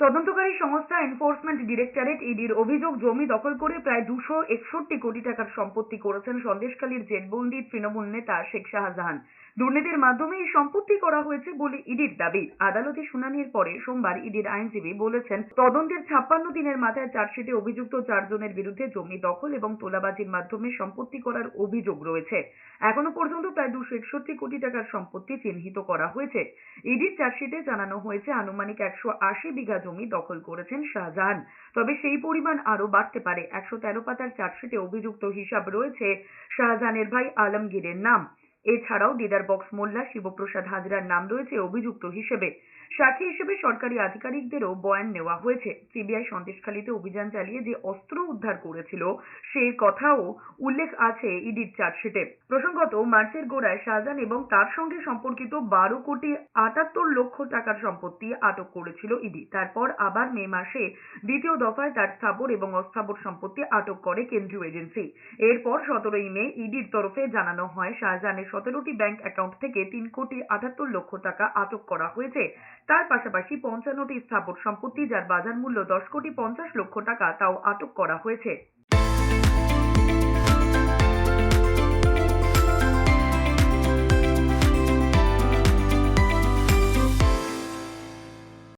তদন্তকারী সংস্থা enforcement directorate ইডির অভিযোগ জমি দখল করে প্রায় 261 কোটি টাকার সম্পত্তি করেছেন সন্দেশখালীর জেলবন্দি তৃণমূল নেতা শেখ শাহজাহান। দুর্নীতির মাধ্যমে এই সম্পত্তি করা হয়েছে বলে ইডির দাবি। আদালতে শুনানির পরে সোমবার ইডির আইনজীবী বলেছেন, তদন্তের 56 দিনের মাথায় চার্জশিটে অভিযুক্ত 4 জনের বিরুদ্ধে জমি দখল এবং তোলাবাজির মাধ্যমে সম্পত্তি করার অভিযোগ রয়েছে। এখনো পর্যন্ত প্রায় 261 কোটি টাকার সম্পত্তি চিহ্নিত করা হয়েছে। ইডির চার্জশিটে জানানো হয়েছে আনুমানিক 180 বিঘা জমি দখল করেছেন শাহজাহান। তবে সেই পরিমাণ আরো বাড়তে পারে। 113 পাতার চার্জশিটে অভিযুক্ত হিসাব রয়েছে শাহজাহানের ভাই আলমগীরের নাম। এছাড়াও দিদার বক্স মোল্লা, শিবপ্রসাদ হাজরার নাম রয়েছে অভিযুক্ত হিসেবে। সাক্ষী হিসেবে সরকারি আধিকারিকদেরও বয়ান নেওয়া হয়েছে। সিবিআই সন্দেশখালীতে অভিযান চালিয়ে যে অস্ত্র উদ্ধার করেছিল সেই কথাও উল্লেখ আছে ইডির চার্জশিটে। প্রসঙ্গত, মার্চের গোড়ায় শাহজাহান এবং তার সঙ্গে সম্পর্কিত 12,78,00,000 টাকার সম্পত্তি আটক করেছিল ইডি। তারপর আবার মে মাসে দ্বিতীয় দফায় তার স্থাবর এবং অস্থাবর সম্পত্তি আটক করে কেন্দ্রীয় এজেন্সি। এরপর 17 মে ইডির তরফে জানানো হয় শাহজাহানের 17টি ব্যাংক অ্যাকাউন্ট থেকে 3,78,00,000 টাকা আটক করা হয়েছে। তার পাশাপাশি 55টি স্থাবর সম্পত্তি, যার বাজার মূল্য 10,50,00,000 টাকা, তাও আটক করা হয়েছে।